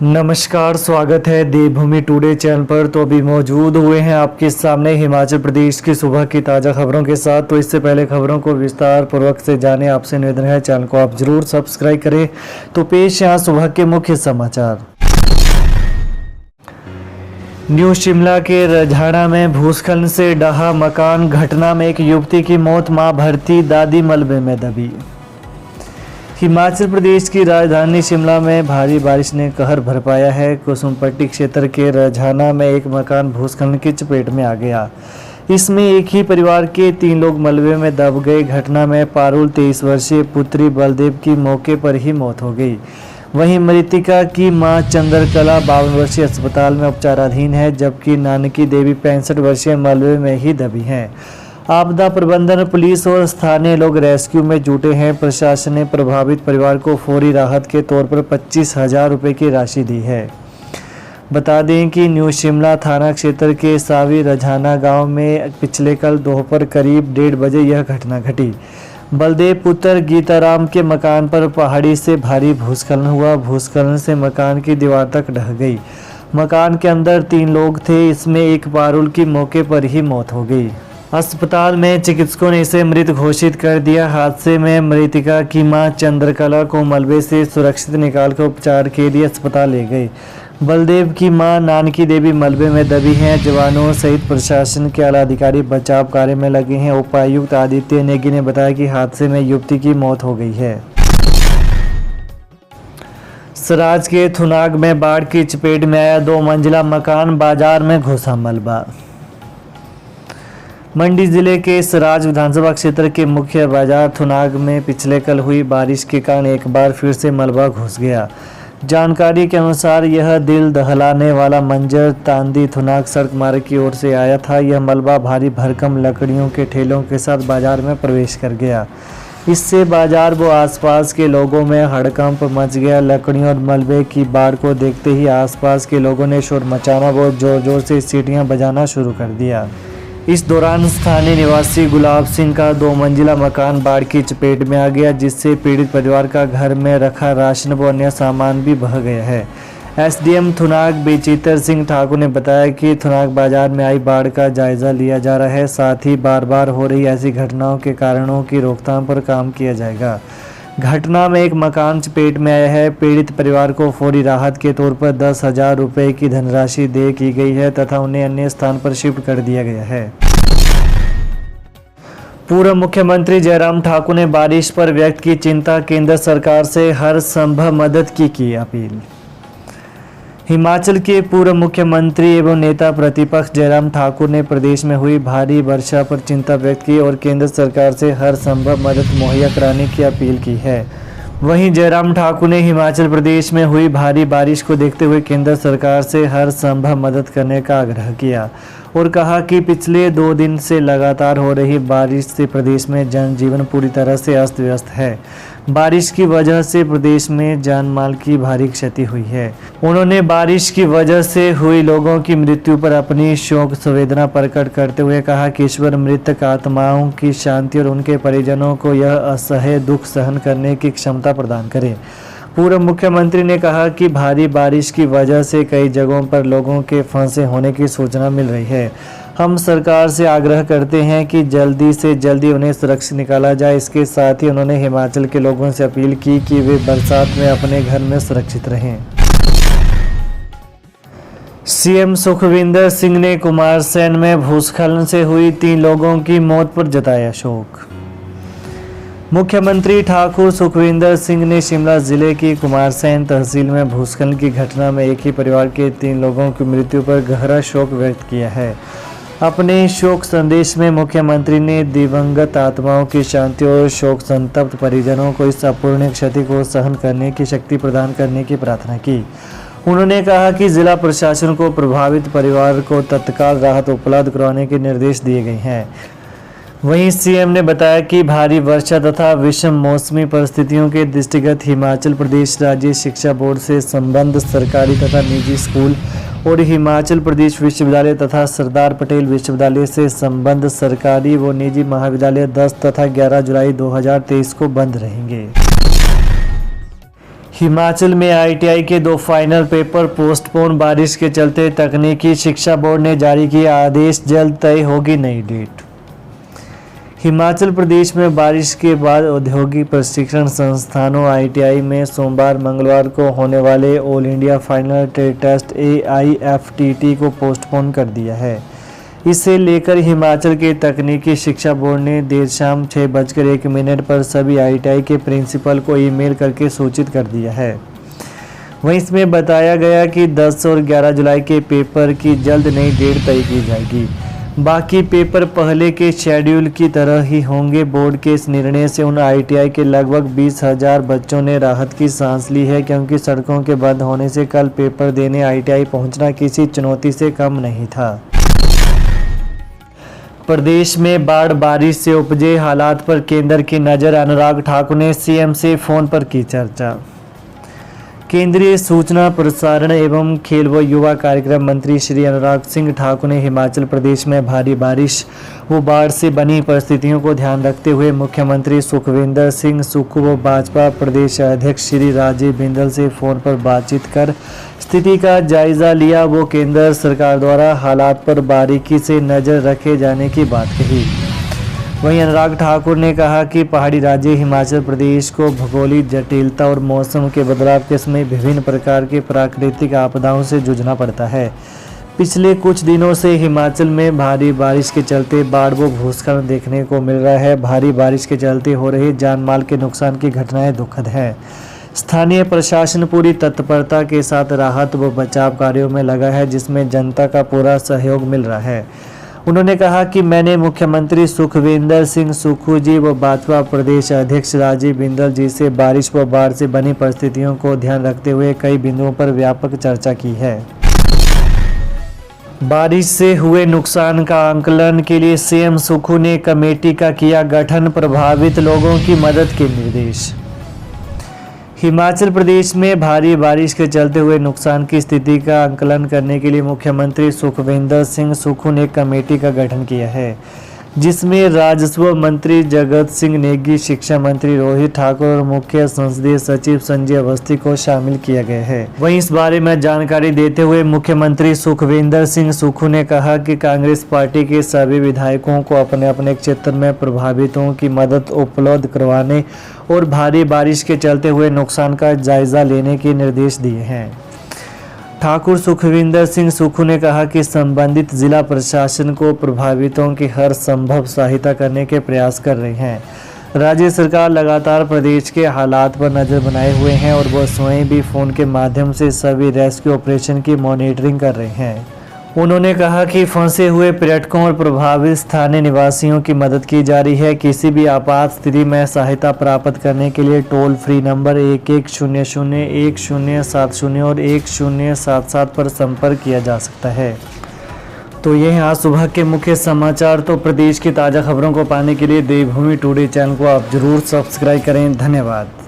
नमस्कार, स्वागत है देवभूमि टुडे चैनल पर। तो अभी मौजूद हुए हैं आपके सामने हिमाचल प्रदेश की सुबह की ताज़ा खबरों के साथ। तो इससे पहले खबरों को विस्तार पूर्वक से जाने आपसे निवेदन है, चैनल को आप जरूर सब्सक्राइब करें। तो पेश यहाँ सुबह के मुख्य समाचार। न्यू शिमला के रझाड़ा में भूस्खलन से ढहा मकान, घटना में एक युवती की मौत, मां भर्ती, दादी मलबे में दबी। हिमाचल प्रदेश की राजधानी शिमला में भारी बारिश ने कहर बरपाया है। कुसुमपट्टी क्षेत्र के रझाना में एक मकान भूस्खलन की चपेट में आ गया। इसमें एक ही परिवार के 3 लोग मलबे में दब गए। घटना में पारुल 23 वर्षीय पुत्री बलदेव की मौके पर ही मौत हो गई। वहीं मृतिका की मां चंद्रकला 52 वर्षीय अस्पताल में उपचाराधीन है, जबकि नानकी देवी 65 वर्षीय मलबे में ही दबी हैं। आपदा प्रबंधन, पुलिस और स्थानीय लोग रेस्क्यू में जुटे हैं। प्रशासन ने प्रभावित परिवार को फौरी राहत के तौर पर 25,000 रुपये की राशि दी है। बता दें कि न्यू शिमला थाना क्षेत्र के सावी रझाना गांव में पिछले कल दोपहर करीब 1:30 बजे यह घटना घटी। बलदेव पुत्र गीताराम के मकान पर पहाड़ी से भारी भूस्खलन हुआ। भूस्खलन से मकान की दीवार तक ढह गई। मकान के अंदर 3 लोग थे, इसमें एक पारुल की मौके पर ही मौत हो गई। अस्पताल में चिकित्सकों ने इसे मृत घोषित कर दिया। हादसे में मृतिका की मां चंद्रकला को मलबे से सुरक्षित निकालकर उपचार के लिए अस्पताल ले गए। बलदेव की मां नानकी देवी मलबे में दबी हैं। जवानों सहित प्रशासन के आला अधिकारी बचाव कार्य में लगे हैं। उपायुक्त आदित्य नेगी ने बताया कि हादसे में युवती की मौत हो गई है। सराज के थुनाग में बाढ़ की चपेट में आया 2 मंजिला मकान, बाजार में घुसा मलबा। मंडी जिले के सराज विधानसभा क्षेत्र के मुख्य बाजार थुनाग में पिछले कल हुई बारिश के कारण एक बार फिर से मलबा घुस गया। जानकारी के अनुसार यह दिल दहलाने वाला मंजर तांदी थुनाग सड़क मार्ग की ओर से आया था। यह मलबा भारी भरकम लकड़ियों के ठेलों के साथ बाजार में प्रवेश कर गया। इससे बाजार व आसपास के लोगों में हड़कंप मच गया। लकड़ियों और मलबे की बाढ़ को देखते ही आसपास के लोगों ने शोर मचाना व जोर जोर से सीटियां बजाना शुरू कर दिया। इस दौरान स्थानीय निवासी गुलाब सिंह का 2 मंजिला मकान बाढ़ की चपेट में आ गया, जिससे पीड़ित परिवार का घर में रखा राशन व अन्य सामान भी बह गया है। एसडीएम थुनाग बेचितर सिंह ठाकुर ने बताया कि थुनाग बाजार में आई बाढ़ का जायजा लिया जा रहा है, साथ ही बार बार हो रही ऐसी घटनाओं के कारणों की रोकथाम पर काम किया जाएगा। घटना में एक मकान चपेट में आया है। पीड़ित परिवार को फौरी राहत के तौर पर 10,000 रुपये की धनराशि दे की गई है तथा उन्हें अन्य स्थान पर शिफ्ट कर दिया गया है। पूर्व मुख्यमंत्री जयराम ठाकुर ने बारिश पर व्यक्त की चिंता, केंद्र सरकार से हर संभव मदद की अपील। हिमाचल के पूर्व मुख्यमंत्री एवं नेता प्रतिपक्ष जयराम ठाकुर ने प्रदेश में हुई भारी वर्षा पर चिंता व्यक्त की और केंद्र सरकार से हर संभव मदद मुहैया कराने की अपील की है। वहीं जयराम ठाकुर ने हिमाचल प्रदेश में हुई भारी बारिश को देखते हुए केंद्र सरकार से हर संभव मदद करने का आग्रह किया और कहा कि पिछले 2 दिन से लगातार हो रही बारिश से प्रदेश में जनजीवन पूरी तरह से अस्त व्यस्त है। बारिश की वजह से प्रदेश में जान माल की भारी क्षति हुई है। उन्होंने बारिश की वजह से हुई लोगों की मृत्यु पर अपनी शोक संवेदना प्रकट करते हुए कहा कि ईश्वर मृतक आत्माओं की शांति और उनके परिजनों को यह असह्य दुख सहन करने की क्षमता प्रदान करे। पूर्व मुख्यमंत्री ने कहा कि भारी बारिश की वजह से कई जगहों पर लोगों के फंसे होने की सूचना मिल रही है। हम सरकार से आग्रह करते हैं कि जल्दी से जल्दी उन्हें सुरक्षित निकाला जाए। इसके साथ ही उन्होंने हिमाचल के लोगों से अपील की कि वे बरसात में अपने घर में सुरक्षित रहें। सीएम सुखविंदर सिंह ने कुमारसैन में भूस्खलन से हुई 3 लोगों की मौत पर जताया शोक। मुख्यमंत्री ठाकुर सुखविंदर सिंह ने शिमला जिले की कुमारसैन तहसील में भूस्खलन की घटना में एक ही परिवार के 3 लोगों की मृत्यु पर गहरा शोक व्यक्त किया है। अपने शोक संदेश में मुख्यमंत्री ने दिवंगत आत्माओं की शांति और शोक संतप्त परिजनों को इस अपूर्णीय क्षति को सहन करने की शक्ति प्रदान करने की प्रार्थना की। उन्होंने कहा कि जिला प्रशासन को प्रभावित परिवार को तत्काल राहत उपलब्ध करवाने के निर्देश दिए गए हैं। वहीं सीएम ने बताया कि भारी वर्षा तथा विषम मौसमी परिस्थितियों के दृष्टिगत हिमाचल प्रदेश राज्य शिक्षा बोर्ड से संबद्ध सरकारी तथा निजी स्कूल और हिमाचल प्रदेश विश्वविद्यालय तथा सरदार पटेल विश्वविद्यालय से संबद्ध सरकारी व निजी महाविद्यालय 10 तथा 11 जुलाई 2023 को बंद रहेंगे। हिमाचल में आईटीआई के 2 फाइनल पेपर पोस्टपोन, बारिश के चलते तकनीकी शिक्षा बोर्ड ने जारी किया आदेश, जल्द तय होगी नई डेट। हिमाचल प्रदेश में बारिश के बाद औद्योगिक प्रशिक्षण संस्थानों आईटीआई में सोमवार मंगलवार को होने वाले all India final trade test AIFTT को पोस्टपोन कर दिया है। इसे लेकर हिमाचल के तकनीकी शिक्षा बोर्ड ने देर शाम 6:01 पर सभी आईटीआई के प्रिंसिपल को ईमेल करके सूचित कर दिया है। वहीं इसमें बताया गया कि 10 और 11 जुलाई के पेपर की जल्द नई डेट तय की जाएगी। बाकी पेपर पहले के शेड्यूल की तरह ही होंगे। बोर्ड के इस निर्णय से उन आईटीआई के लगभग 20,000 बच्चों ने राहत की सांस ली है, क्योंकि सड़कों के बंद होने से कल पेपर देने आईटीआई पहुंचना किसी चुनौती से कम नहीं था। प्रदेश में बाढ़ बारिश से उपजे हालात पर केंद्र की नज़र, अनुराग ठाकुर ने सीएम से फोन पर की चर्चा। केंद्रीय सूचना प्रसारण एवं खेल व युवा कार्यक्रम मंत्री श्री अनुराग सिंह ठाकुर ने हिमाचल प्रदेश में भारी बारिश व बाढ़ से बनी परिस्थितियों को ध्यान रखते हुए मुख्यमंत्री सुखविंदर सिंह सुक्खू व भाजपा प्रदेश अध्यक्ष श्री राजीव बिंदल से फ़ोन पर बातचीत कर स्थिति का जायज़ा लिया। वो केंद्र सरकार द्वारा हालात पर बारीकी से नज़र रखे जाने की बात कही। वहीं अनुराग ठाकुर ने कहा कि पहाड़ी राज्य हिमाचल प्रदेश को भौगोलिक जटिलता और मौसम के बदलाव के समय विभिन्न प्रकार की प्राकृतिक आपदाओं से जूझना पड़ता है। पिछले कुछ दिनों से हिमाचल में भारी बारिश के चलते बाढ़ व भूस्खलन देखने को मिल रहा है। भारी बारिश के चलते हो रही जान माल के नुकसान की घटनाएं दुखद है। स्थानीय प्रशासन पूरी तत्परता के साथ राहत व बचाव कार्यों में लगा है, जिसमें जनता का पूरा सहयोग मिल रहा है। उन्होंने कहा कि मैंने मुख्यमंत्री सुखविंदर सिंह सुक्खू जी व भाजपा प्रदेश अध्यक्ष राजीव बिंदल जी से बारिश व बाढ़ से बनी परिस्थितियों को ध्यान रखते हुए कई बिंदुओं पर व्यापक चर्चा की है। बारिश से हुए नुकसान का आंकलन के लिए सीएम सुक्खू ने कमेटी का किया गठन, प्रभावित लोगों की मदद के निर्देश। हिमाचल प्रदेश में भारी बारिश के चलते हुए नुकसान की स्थिति का आंकलन करने के लिए मुख्यमंत्री सुखविंदर सिंह सुक्खू ने कमेटी का गठन किया है, जिसमें राजस्व मंत्री जगत सिंह नेगी, शिक्षा मंत्री रोहित ठाकुर और मुख्य संसदीय सचिव संजय अवस्थी को शामिल किया गया है। वहीं इस बारे में जानकारी देते हुए मुख्यमंत्री सुखविंदर सिंह सुक्खू ने कहा कि कांग्रेस पार्टी के सभी विधायकों को अपने अपने क्षेत्र में प्रभावितों की मदद उपलब्ध करवाने और भारी बारिश के चलते हुए नुकसान का जायजा लेने के निर्देश दिए हैं। ठाकुर सुखविंदर सिंह सुक्खू ने कहा कि संबंधित जिला प्रशासन को प्रभावितों की हर संभव सहायता करने के प्रयास कर रहे हैं। राज्य सरकार लगातार प्रदेश के हालात पर नज़र बनाए हुए हैं और वह स्वयं भी फ़ोन के माध्यम से सभी रेस्क्यू ऑपरेशन की मॉनिटरिंग कर रहे हैं। उन्होंने कहा कि फंसे हुए पर्यटकों और प्रभावित स्थानीय निवासियों की मदद की जा रही है। किसी भी आपात स्थिति में सहायता प्राप्त करने के लिए टोल फ्री नंबर 1100 1070 और 1077 पर संपर्क किया जा सकता है। तो ये हैं आज सुबह के मुख्य समाचार। तो प्रदेश की ताज़ा खबरों को पाने के लिए देवभूमि टुडे चैनल को आप जरूर सब्सक्राइब करें। धन्यवाद।